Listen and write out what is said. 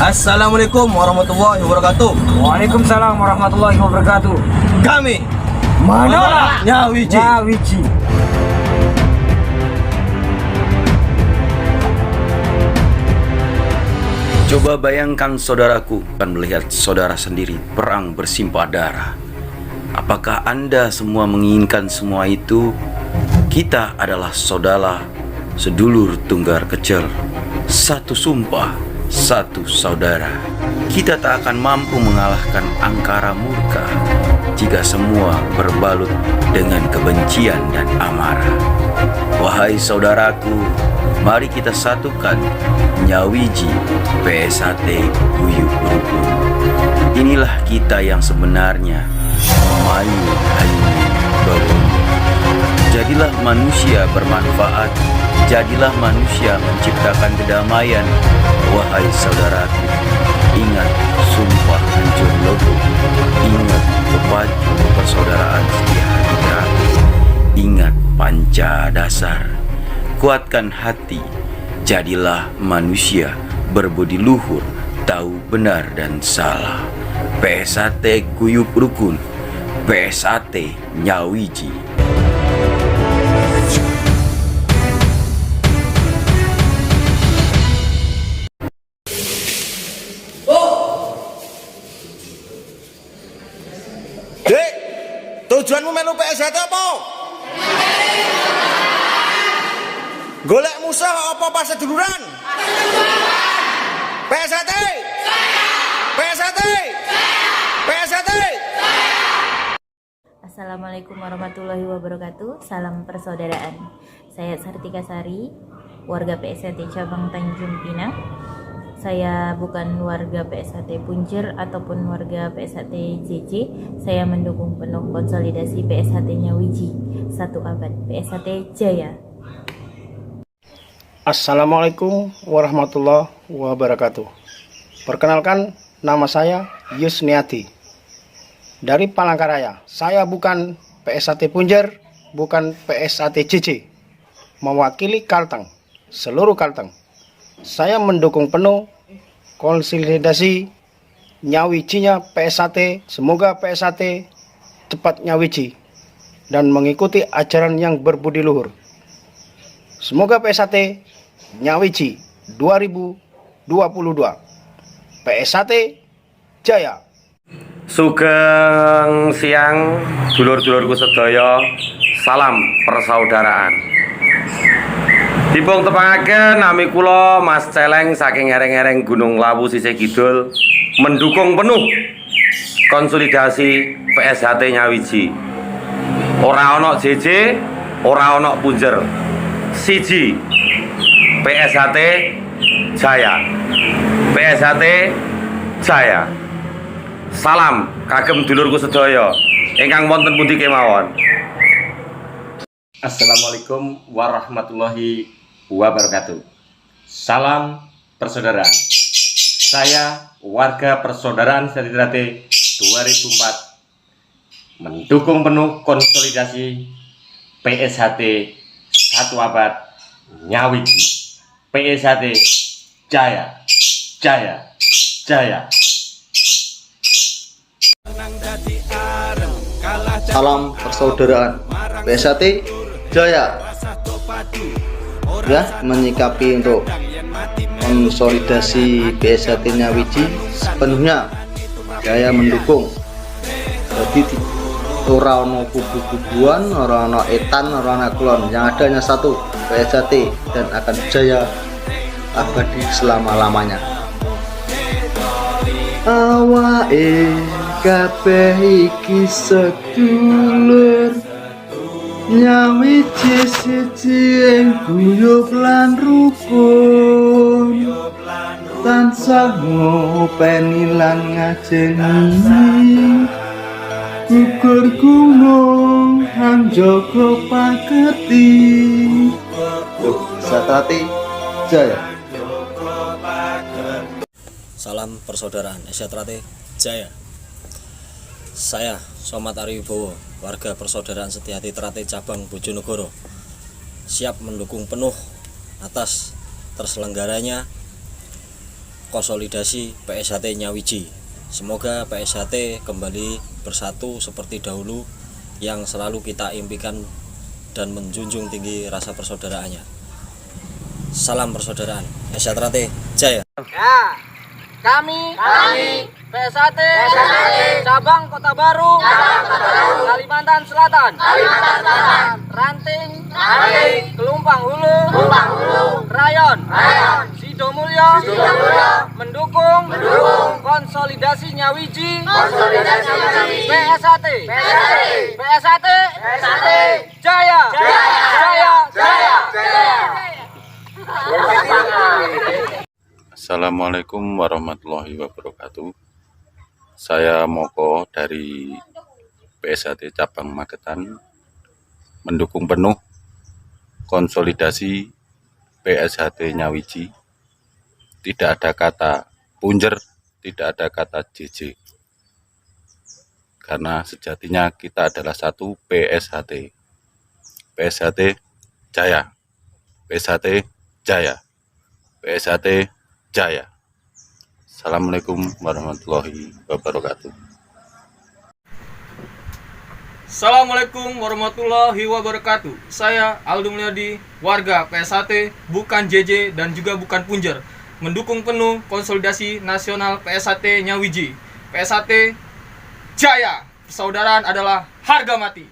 Assalamualaikum warahmatullahi wabarakatuh. Waalaikumsalam warahmatullahi wabarakatuh. Kami Manora Nyawiji. Nyawiji. Coba bayangkan saudaraku akan melihat saudara sendiri perang bersimpah darah. Apakah Anda semua menginginkan semua itu? Kita adalah saudara, sedulur tunggar kecil, satu sumpah, satu saudara. Kita tak akan mampu mengalahkan angkara murka jika semua berbalut dengan kebencian dan amarah. Wahai saudaraku, mari kita satukan Nyawiji PSAT Guyub Rukun. Inilah kita yang sebenarnya, Mayu Hayumi Bawono. Jadilah manusia bermanfaat, jadilah manusia menciptakan kedamaian. Wahai saudaraku, ingat sumpah hancur lebur, ingat pepacu persaudaraan setia hati terakhir, ingat panca dasar, kuatkan hati, jadilah manusia berbudi luhur, tahu benar dan salah. PSAT Guyub Rukun, PSAT Nyawiji. Dek, tujuanmu melu PSAT apa? Golek musuh apa pas seduluran? PSAT. PSAT. PSAT. Assalamualaikum warahmatullahi wabarakatuh. Salam persaudaraan. Saya Sartika Sari, warga PSAT cabang Tanjung Pinang. Saya bukan warga PSAT Punjer ataupun warga PSAT JJ. Saya mendukung penuh konsolidasi PSAT Nyawiji, satu abad PSAT Jaya. Assalamualaikum warahmatullahi wabarakatuh. Perkenalkan, nama saya Yusniati dari Palangkaraya. Saya bukan PSAT Punjer, bukan PSAT JJ, mewakili Kalteng, seluruh Kalteng. Saya mendukung penuh konsolidasi Nyawijinya PSAT. Semoga PSAT cepat nyawiji dan mengikuti ajaran yang berbudi luhur. Semoga PSAT Nyawiji 2022. PSAT Jaya. Sugeng siang dulur-dulurku sedaya, salam persaudaraan. Dipun tepangaken nami kula Mas Celeng saking ereng-ereng Gunung Lawu sisih kidul, mendukung penuh konsolidasi PSAT Nyawiji. Ora ana JJ, ora ana Punjer. Siji PSAT Jaya. PSAT Jaya. Salam kagem dulurku sedaya ingkang wonten pundi kemawon. Assalamualaikum warahmatullahi wabarakatuh. Salam persaudaraan. Saya warga persaudaraan Setitrate 2004 mendukung penuh konsolidasi PSAT satu abad Nyawiji. PSAT Jaya. Jaya. Jaya. Salam persaudaraan PSAT Jaya. Ya, menyikapi untuk konsolidasi PSAT Nyawiji sepenuhnya saya mendukung. Jadi ora ono kubu-kubuan, ora ono etan, ora ono kulon. Yang ada hanya satu, PSAT, dan akan jaya abadi selama-lamanya. Awake kabeh iki sedulur, Nyawiji siji ing guyub lan rukun, tansah ngopeni lan ngajeni, gugur gunung hanjoko paketi. Satati Jaya. Salam persaudaraan Sejahtera Jaya. Saya Somad Ariwibowo, warga persaudaraan Setiati Trate cabang Bojonegoro, siap mendukung penuh atas terselenggaranya konsolidasi PSHT Nyawiji. Semoga PSHT kembali bersatu seperti dahulu yang selalu kita impikan dan menjunjung tinggi rasa persaudaraannya. Salam persaudaraan, SHT Jaya. Kami PSHT Cabang Kota Baru, Kalimantan Selatan, Ranting, Kelumpang Hulu, Rayon, Sidomulyo, mendukung konsolidasi Nyawiji, PSHT Jaya. Assalamualaikum warahmatullahi wabarakatuh. Saya Moko dari PSHT Cabang Magetan mendukung penuh konsolidasi PSHT Nyawiji. Tidak ada kata punjer, tidak ada kata JJ. Karena sejatinya kita adalah satu PSHT. PSHT Jaya. PSHT Jaya. PSHT Jaya. Assalamualaikum warahmatullahi wabarakatuh. Assalamualaikum warahmatullahi wabarakatuh. Saya Aldo Mulyadi, warga PSHT, bukan JJ dan juga bukan punjer, mendukung penuh konsolidasi nasional PSHT Nyawiji. PSHT Jaya. Persaudaraan adalah harga mati.